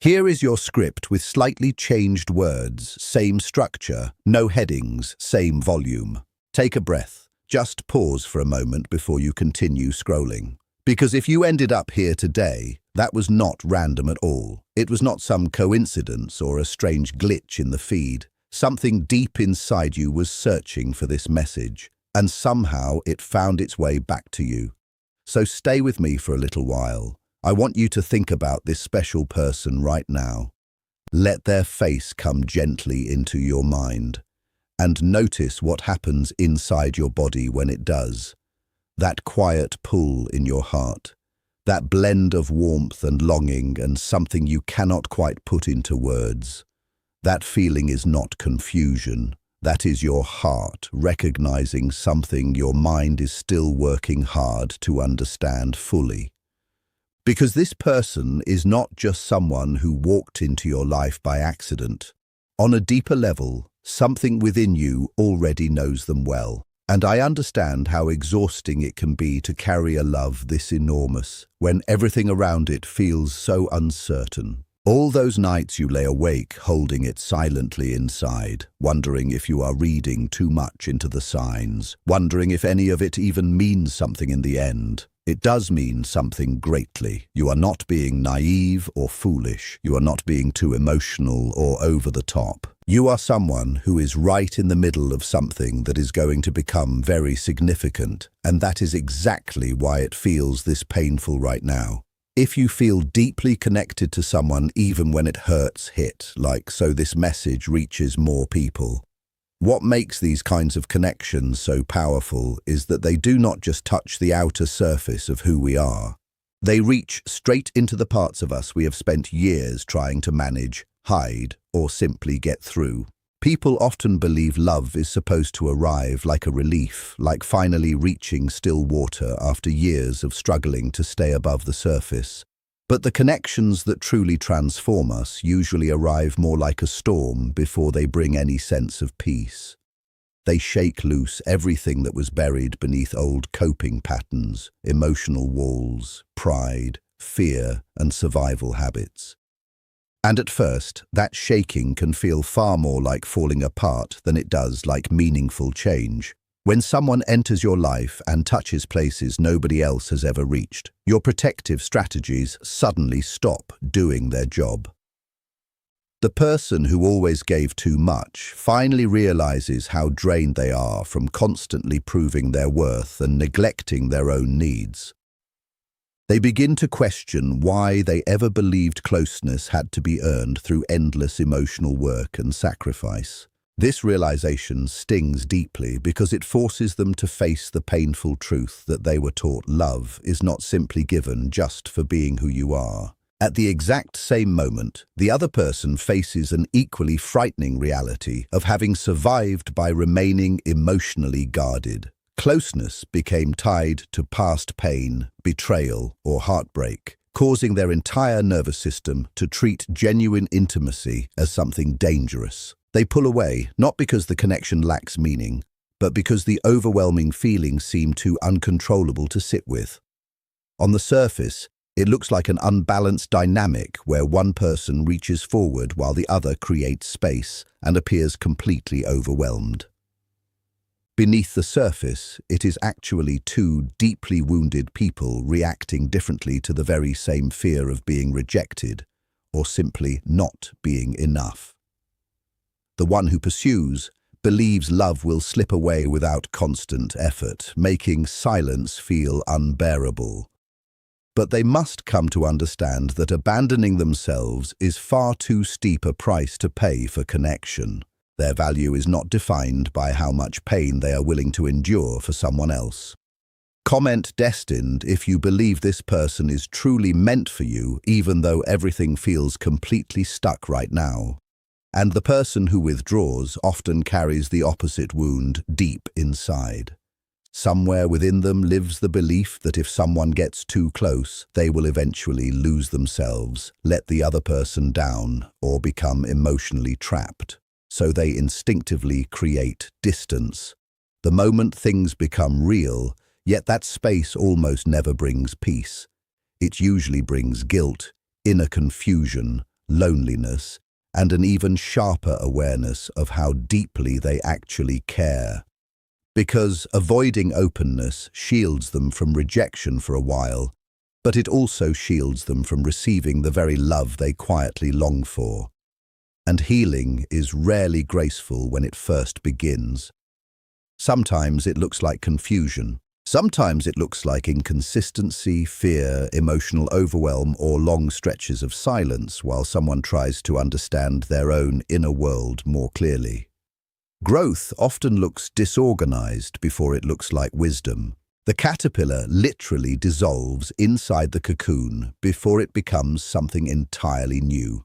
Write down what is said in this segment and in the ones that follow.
Here is your script with slightly changed words, same structure, no headings, same volume. Take a breath. Just pause for a moment before you continue scrolling. Because if you ended up here today, that was not random at all. It was not some coincidence or a strange glitch in the feed. Something deep inside you was searching for this message, and somehow it found its way back to you. So stay with me for a little while. I want you to think about this special person right now. Let their face come gently into your mind, and notice what happens inside your body when it does. That quiet pull in your heart, that blend of warmth and longing and something you cannot quite put into words. That feeling is not confusion. That is your heart recognizing something your mind is still working hard to understand fully. Because this person is not just someone who walked into your life by accident. On a deeper level, something within you already knows them well. And I understand how exhausting it can be to carry a love this enormous, when everything around it feels so uncertain. All those nights you lay awake holding it silently inside, wondering if you are reading too much into the signs, wondering if any of it even means something in the end. It does mean something greatly. You are not being naive or foolish. You are not being too emotional or over the top. You are someone who is right in the middle of something that is going to become very significant, and that is exactly why it feels this painful right now. If you feel deeply connected to someone even when it hurts so this message reaches more people. What makes these kinds of connections so powerful is that they do not just touch the outer surface of who we are. They reach straight into the parts of us we have spent years trying to manage, hide, or simply get through. People often believe love is supposed to arrive like a relief, like finally reaching still water after years of struggling to stay above the surface. But the connections that truly transform us usually arrive more like a storm before they bring any sense of peace. They shake loose everything that was buried beneath old coping patterns, emotional walls, pride, fear, and survival habits. And at first, that shaking can feel far more like falling apart than it does like meaningful change. When someone enters your life and touches places nobody else has ever reached, your protective strategies suddenly stop doing their job. The person who always gave too much finally realizes how drained they are from constantly proving their worth and neglecting their own needs. They begin to question why they ever believed closeness had to be earned through endless emotional work and sacrifice. This realization stings deeply because it forces them to face the painful truth that they were taught love is not simply given just for being who you are. At the exact same moment, the other person faces an equally frightening reality of having survived by remaining emotionally guarded. Closeness became tied to past pain, betrayal, or heartbreak, causing their entire nervous system to treat genuine intimacy as something dangerous. They pull away, not because the connection lacks meaning, but because the overwhelming feelings seem too uncontrollable to sit with. On the surface, it looks like an unbalanced dynamic where one person reaches forward while the other creates space and appears completely overwhelmed. Beneath the surface, it is actually two deeply wounded people reacting differently to the very same fear of being rejected or simply not being enough. The one who pursues believes love will slip away without constant effort, making silence feel unbearable. But they must come to understand that abandoning themselves is far too steep a price to pay for connection. Their value is not defined by how much pain they are willing to endure for someone else. Comment Destined if you believe this person is truly meant for you, even though everything feels completely stuck right now. And the person who withdraws often carries the opposite wound deep inside. Somewhere within them lives the belief that if someone gets too close, they will eventually lose themselves, let the other person down, or become emotionally trapped. So they instinctively create distance. The moment things become real, yet that space almost never brings peace. It usually brings guilt, inner confusion, loneliness, and an even sharper awareness of how deeply they actually care. Because avoiding openness shields them from rejection for a while, but it also shields them from receiving the very love they quietly long for. And healing is rarely graceful when it first begins. Sometimes it looks like confusion. Sometimes it looks like inconsistency, fear, emotional overwhelm, or long stretches of silence while someone tries to understand their own inner world more clearly. Growth often looks disorganized before it looks like wisdom. The caterpillar literally dissolves inside the cocoon before it becomes something entirely new.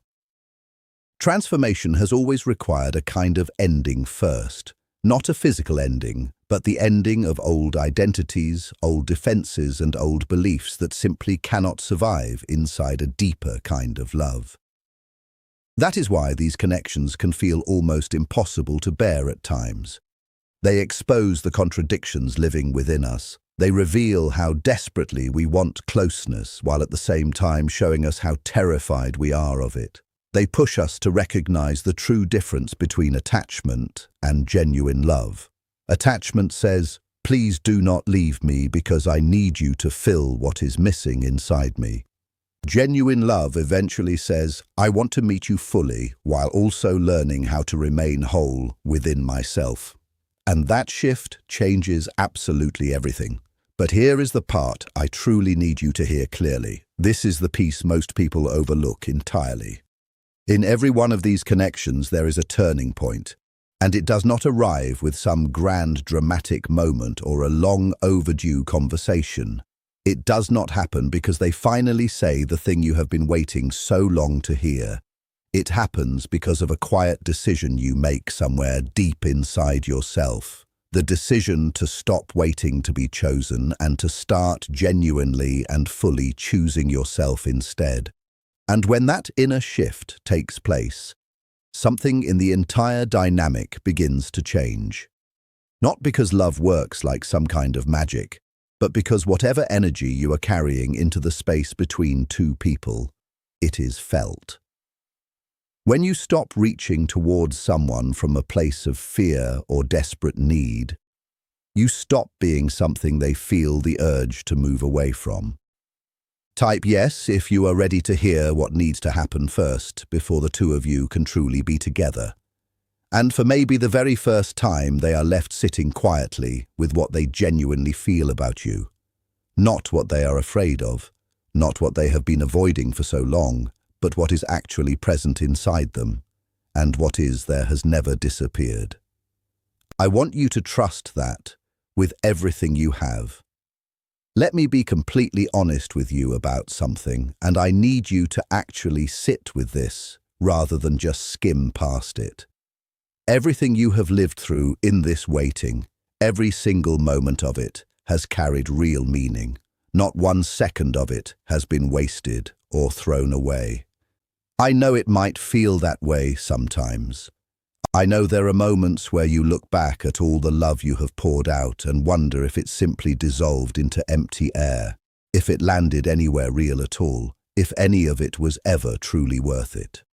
Transformation has always required a kind of ending first. Not a physical ending, but the ending of old identities, old defenses, and old beliefs that simply cannot survive inside a deeper kind of love. That is why these connections can feel almost impossible to bear at times. They expose the contradictions living within us. They reveal how desperately we want closeness, while at the same time showing us how terrified we are of it. They push us to recognize the true difference between attachment and genuine love. Attachment says, "Please do not leave me because I need you to fill what is missing inside me." Genuine love eventually says, "I want to meet you fully while also learning how to remain whole within myself." And that shift changes absolutely everything. But here is the part I truly need you to hear clearly. This is the piece most people overlook entirely. In every one of these connections, there is a turning point, and it does not arrive with some grand dramatic moment or a long overdue conversation. It does not happen because they finally say the thing you have been waiting so long to hear. It happens because of a quiet decision you make somewhere deep inside yourself. The decision to stop waiting to be chosen and to start genuinely and fully choosing yourself instead. And when that inner shift takes place, something in the entire dynamic begins to change. Not because love works like some kind of magic, but because whatever energy you are carrying into the space between two people, it is felt. When you stop reaching towards someone from a place of fear or desperate need, you stop being something they feel the urge to move away from. Type yes if you are ready to hear what needs to happen first before the two of you can truly be together. And for maybe the very first time, they are left sitting quietly with what they genuinely feel about you. Not what they are afraid of, not what they have been avoiding for so long, but what is actually present inside them, and what is there has never disappeared. I want you to trust that with everything you have. Let me be completely honest with you about something, and I need you to actually sit with this rather than just skim past it. Everything you have lived through in this waiting, every single moment of it, has carried real meaning. Not 1 second of it has been wasted or thrown away. I know it might feel that way sometimes. I know there are moments where you look back at all the love you have poured out and wonder if it simply dissolved into empty air, if it landed anywhere real at all, if any of it was ever truly worth it.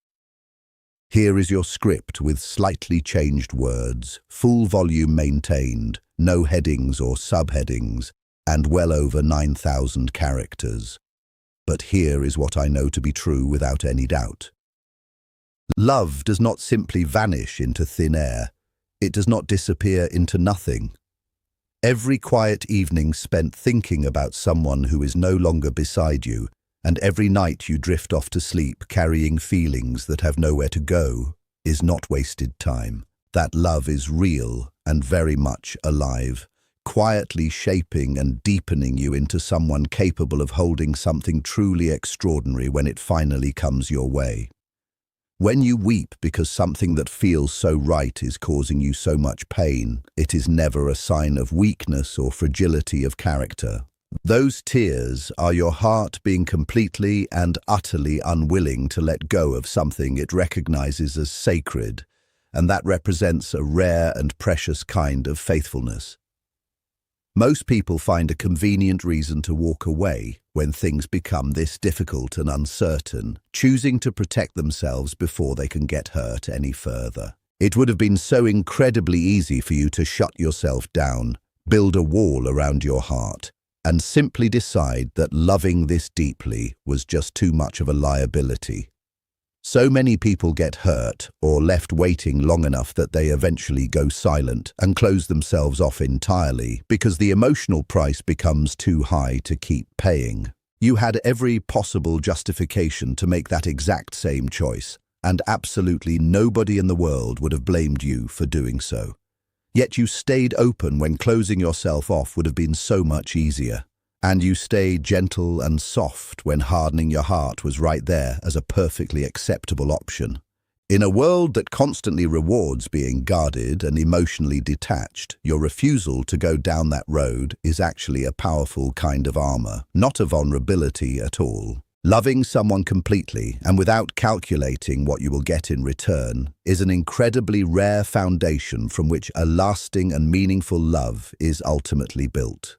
Here is your script with slightly changed words, full volume maintained, no headings or subheadings, and well over 9,000 characters. But here is what I know to be true without any doubt. Love does not simply vanish into thin air. It does not disappear into nothing. Every quiet evening spent thinking about someone who is no longer beside you, and every night you drift off to sleep carrying feelings that have nowhere to go, is not wasted time. That love is real and very much alive, quietly shaping and deepening you into someone capable of holding something truly extraordinary when it finally comes your way. When you weep because something that feels so right is causing you so much pain, it is never a sign of weakness or fragility of character. Those tears are your heart being completely and utterly unwilling to let go of something it recognizes as sacred, and that represents a rare and precious kind of faithfulness. Most people find a convenient reason to walk away when things become this difficult and uncertain, choosing to protect themselves before they can get hurt any further. It would have been so incredibly easy for you to shut yourself down, build a wall around your heart, and simply decide that loving this deeply was just too much of a liability. So many people get hurt or left waiting long enough that they eventually go silent and close themselves off entirely because the emotional price becomes too high to keep paying. You had every possible justification to make that exact same choice, and absolutely nobody in the world would have blamed you for doing so. Yet you stayed open when closing yourself off would have been so much easier. And you stayed gentle and soft when hardening your heart was right there as a perfectly acceptable option. In a world that constantly rewards being guarded and emotionally detached, your refusal to go down that road is actually a powerful kind of armor, not a vulnerability at all. Loving someone completely and without calculating what you will get in return is an incredibly rare foundation from which a lasting and meaningful love is ultimately built.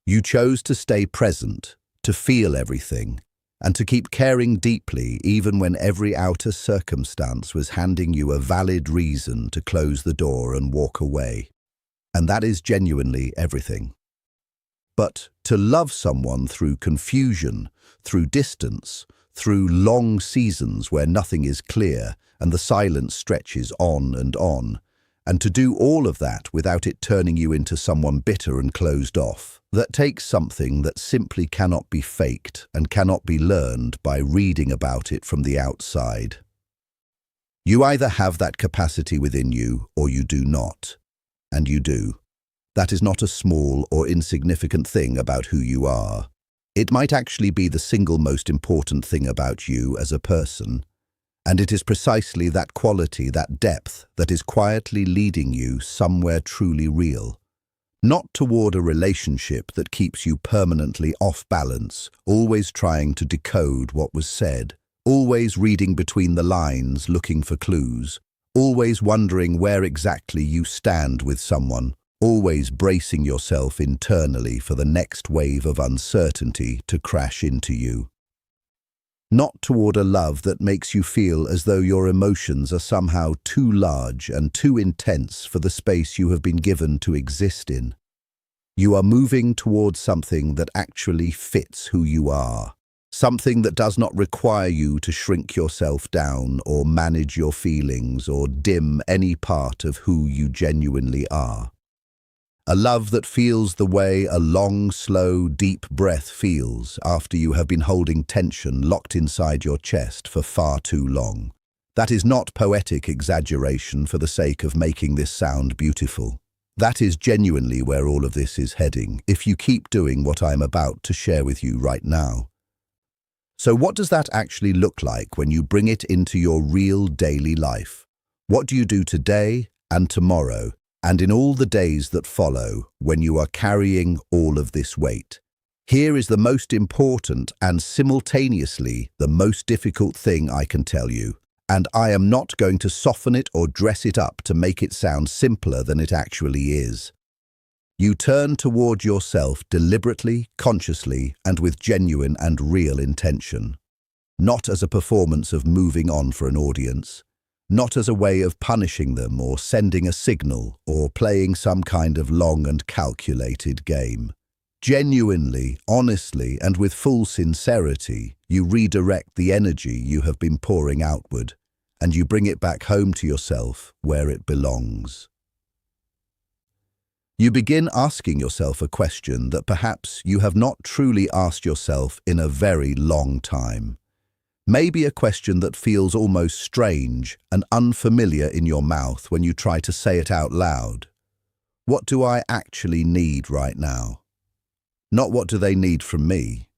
You chose to stay present, to feel everything, and to keep caring deeply even when every outer circumstance was handing you a valid reason to close the door and walk away. And that is genuinely everything. But to love someone through confusion, through distance, through long seasons where nothing is clear and the silence stretches on, and to do all of that without it turning you into someone bitter and closed off, that takes something that simply cannot be faked and cannot be learned by reading about it from the outside. You either have that capacity within you or you do not, and you do. That is not a small or insignificant thing about who you are. It might actually be the single most important thing about you as a person. And it is precisely that quality, that depth, that is quietly leading you somewhere truly real. Not toward a relationship that keeps you permanently off balance, always trying to decode what was said, always reading between the lines looking for clues, always wondering where exactly you stand with someone, always bracing yourself internally for the next wave of uncertainty to crash into you. Not toward a love that makes you feel as though your emotions are somehow too large and too intense for the space you have been given to exist in. You are moving towards something that actually fits who you are, something that does not require you to shrink yourself down or manage your feelings or dim any part of who you genuinely are. A love that feels the way a long, slow, deep breath feels after you have been holding tension locked inside your chest for far too long. That is not poetic exaggeration for the sake of making this sound beautiful. That is genuinely where all of this is heading, if you keep doing what I'm about to share with you right now. So what does that actually look like when you bring it into your real daily life? What do you do today and tomorrow? And in all the days that follow, when you are carrying all of this weight? Here is the most important and simultaneously the most difficult thing I can tell you, and I am not going to soften it or dress it up to make it sound simpler than it actually is. You turn toward yourself deliberately, consciously, and with genuine and real intention. Not as a performance of moving on for an audience. Not as a way of punishing them or sending a signal or playing some kind of long and calculated game. Genuinely, honestly, and with full sincerity, you redirect the energy you have been pouring outward, and you bring it back home to yourself where it belongs. You begin asking yourself a question that perhaps you have not truly asked yourself in a very long time. Maybe a question that feels almost strange and unfamiliar in your mouth when you try to say it out loud. What do I actually need right now? Not what do they need from me?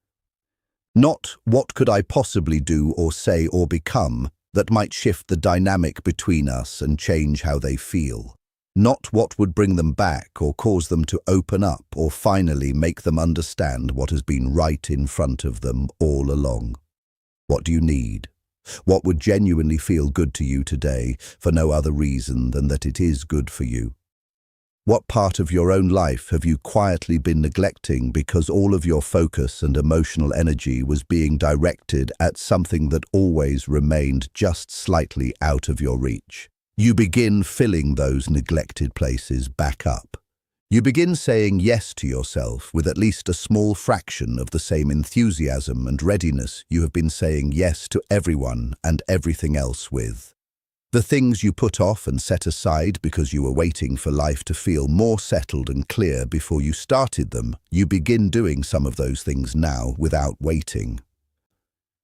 Not what could I possibly do or say or become that might shift the dynamic between us and change how they feel. Not what would bring them back or cause them to open up or finally make them understand what has been right in front of them all along. What do you need? What would genuinely feel good to you today for no other reason than that it is good for you? What part of your own life have you quietly been neglecting because all of your focus and emotional energy was being directed at something that always remained just slightly out of your reach? You begin filling those neglected places back up. You begin saying yes to yourself with at least a small fraction of the same enthusiasm and readiness you have been saying yes to everyone and everything else with. The things you put off and set aside because you were waiting for life to feel more settled and clear before you started them, you begin doing some of those things now without waiting.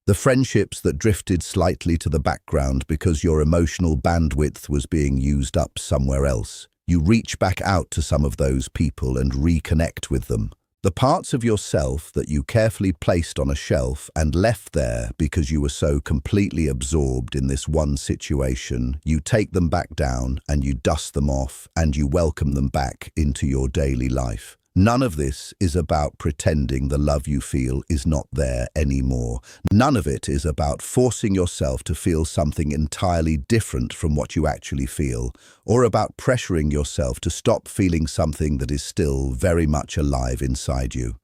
The friendships that drifted slightly to the background because your emotional bandwidth was being used up somewhere else, you reach back out to some of those people and reconnect with them. The parts of yourself that you carefully placed on a shelf and left there because you were so completely absorbed in this one situation, you take them back down and you dust them off and you welcome them back into your daily life. None of this is about pretending the love you feel is not there anymore. None of it is about forcing yourself to feel something entirely different from what you actually feel, or about pressuring yourself to stop feeling something that is still very much alive inside you.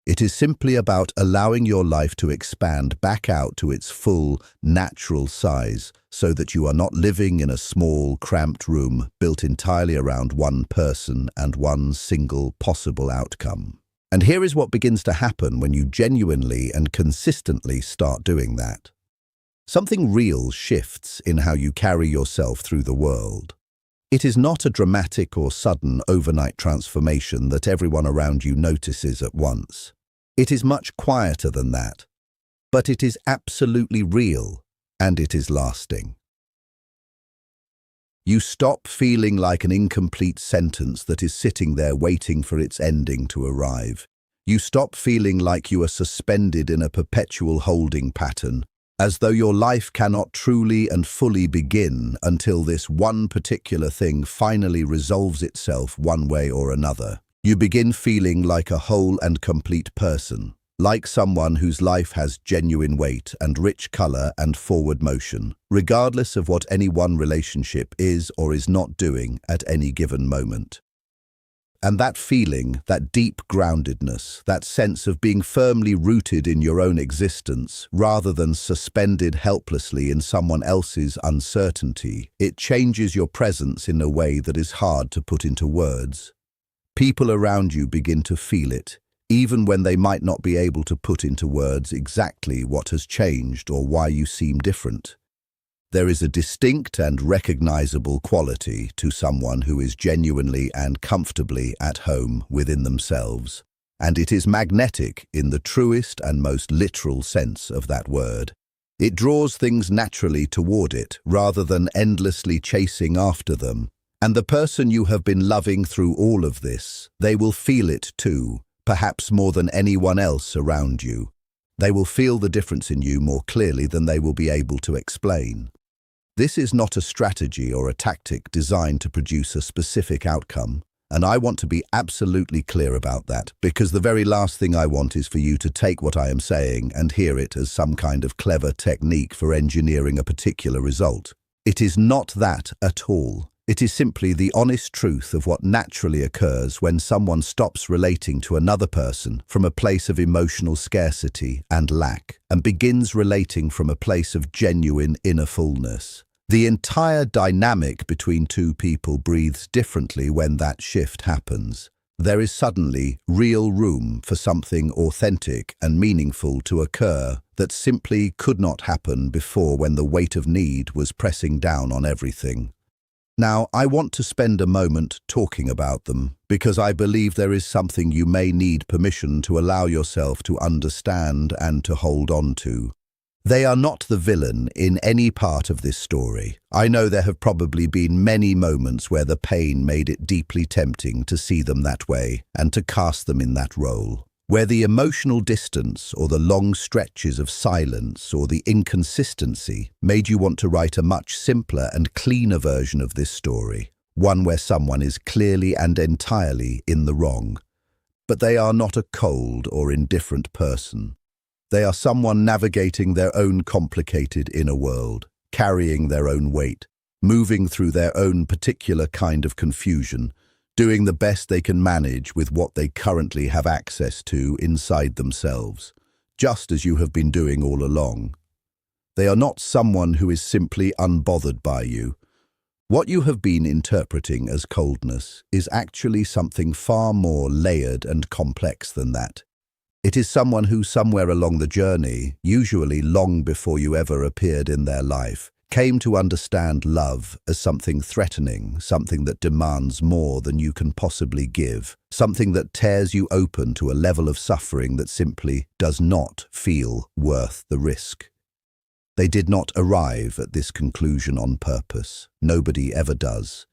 It is simply about allowing your life to expand back out to its full, natural size, so that you are not living in a small, cramped room built entirely around one person and one single possible outcome. And here is what begins to happen when you genuinely and consistently start doing that. Something real shifts in how you carry yourself through the world. It is not a dramatic or sudden overnight transformation that everyone around you notices at once. It is much quieter than that, but it is absolutely real, and it is lasting. You stop feeling like an incomplete sentence that is sitting there waiting for its ending to arrive. You stop feeling like you are suspended in a perpetual holding pattern, as though your life cannot truly and fully begin until this one particular thing finally resolves itself one way or another. You begin feeling like a whole and complete person, like someone whose life has genuine weight and rich color and forward motion, regardless of what any one relationship is or is not doing at any given moment. And that feeling, that deep groundedness, that sense of being firmly rooted in your own existence rather than suspended helplessly in someone else's uncertainty, it changes your presence in a way that is hard to put into words. People around you begin to feel it, even when they might not be able to put into words exactly what has changed or why you seem different. There is a distinct and recognizable quality to someone who is genuinely and comfortably at home within themselves, and it is magnetic in the truest and most literal sense of that word. It draws things naturally toward it rather than endlessly chasing after them. And the person you have been loving through all of this, they will feel it too, perhaps more than anyone else around you. They will feel the difference in you more clearly than they will be able to explain. This is not a strategy or a tactic designed to produce a specific outcome, and I want to be absolutely clear about that, because the very last thing I want is for you to take what I am saying and hear it as some kind of clever technique for engineering a particular result. It is not that at all. It is simply the honest truth of what naturally occurs when someone stops relating to another person from a place of emotional scarcity and lack and begins relating from a place of genuine inner fullness. The entire dynamic between two people breathes differently when that shift happens. There is suddenly real room for something authentic and meaningful to occur that simply could not happen before when the weight of need was pressing down on everything. Now, I want to spend a moment talking about them because I believe there is something you may need permission to allow yourself to understand and to hold on to. They are not the villain in any part of this story. I know there have probably been many moments where the pain made it deeply tempting to see them that way and to cast them in that role, where the emotional distance or the long stretches of silence or the inconsistency made you want to write a much simpler and cleaner version of this story, one where someone is clearly and entirely in the wrong. But they are not a cold or indifferent person. They are someone navigating their own complicated inner world, carrying their own weight, moving through their own particular kind of confusion, doing the best they can manage with what they currently have access to inside themselves, just as you have been doing all along. They are not someone who is simply unbothered by you. What you have been interpreting as coldness is actually something far more layered and complex than that. It is someone who, somewhere along the journey, usually long before you ever appeared in their life, came to understand love as something threatening, something that demands more than you can possibly give, something that tears you open to a level of suffering that simply does not feel worth the risk. They did not arrive at this conclusion on purpose. Nobody ever does.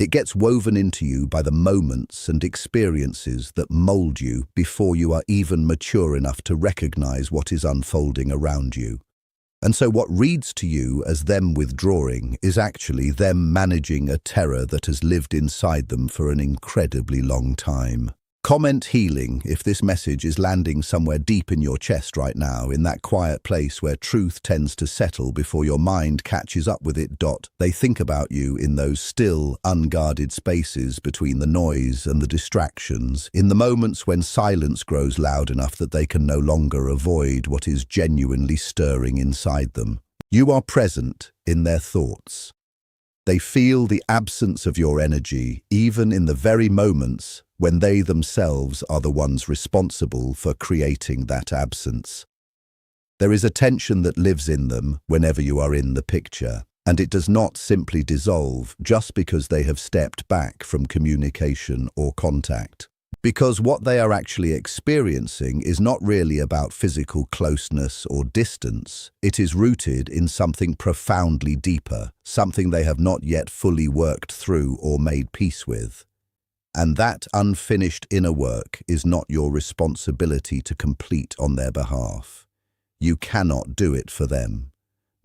It gets woven into you by the moments and experiences that mold you before you are even mature enough to recognize what is unfolding around you. And so what reads to you as them withdrawing is actually them managing a terror that has lived inside them for an incredibly long time. Comment healing if this message is landing somewhere deep in your chest right now, in that quiet place where truth tends to settle before your mind catches up with it. They think about you in those still, unguarded spaces between the noise and the distractions, in the moments when silence grows loud enough that they can no longer avoid what is genuinely stirring inside them. You are present in their thoughts. They feel the absence of your energy, even in the very moments when they themselves are the ones responsible for creating that absence. There is a tension that lives in them whenever you are in the picture, and it does not simply dissolve just because they have stepped back from communication or contact. Because what they are actually experiencing is not really about physical closeness or distance. It is rooted in something profoundly deeper, something they have not yet fully worked through or made peace with. And that unfinished inner work is not your responsibility to complete on their behalf. You cannot do it for them.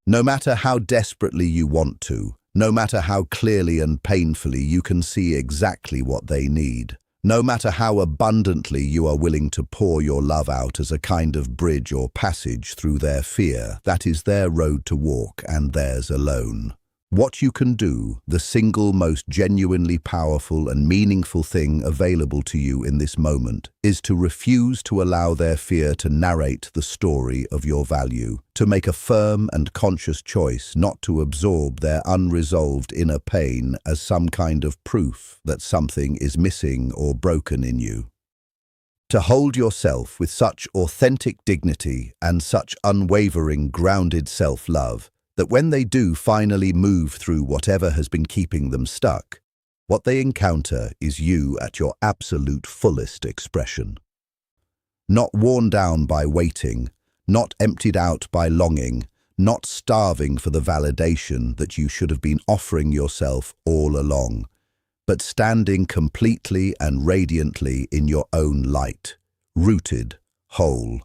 No matter how desperately you want to, no matter how clearly and painfully you can see exactly what they need, no matter how abundantly you are willing to pour your love out as a kind of bridge or passage through their fear, that is their road to walk and theirs alone. What you can do, the single most genuinely powerful and meaningful thing available to you in this moment, is to refuse to allow their fear to narrate the story of your value, to make a firm and conscious choice not to absorb their unresolved inner pain as some kind of proof that something is missing or broken in you. To hold yourself with such authentic dignity and such unwavering, grounded self-love, that when they do finally move through whatever has been keeping them stuck, what they encounter is you at your absolute fullest expression. Not worn down by waiting, not emptied out by longing, not starving for the validation that you should have been offering yourself all along, but standing completely and radiantly in your own light, rooted, whole,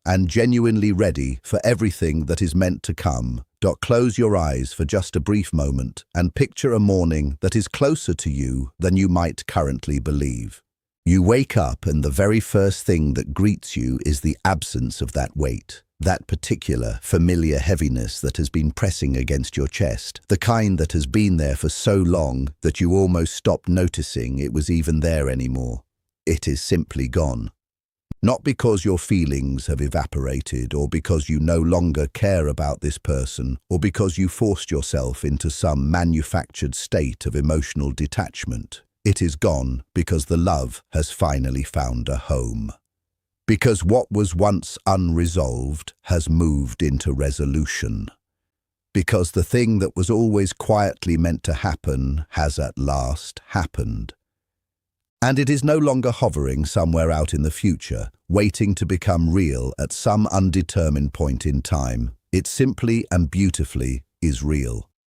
and genuinely ready for everything that is meant to come. Close your eyes for just a brief moment and picture a morning that is closer to you than you might currently believe. You wake up and the very first thing that greets you is the absence of that weight, that particular familiar heaviness that has been pressing against your chest, the kind that has been there for so long that you almost stopped noticing it was even there anymore. It is simply gone. Not because your feelings have evaporated, or because you no longer care about this person, or because you forced yourself into some manufactured state of emotional detachment. It is gone because the love has finally found a home. Because what was once unresolved has moved into resolution. Because the thing that was always quietly meant to happen has at last happened. And it is no longer hovering somewhere out in the future, waiting to become real at some undetermined point in time. It simply and beautifully is real.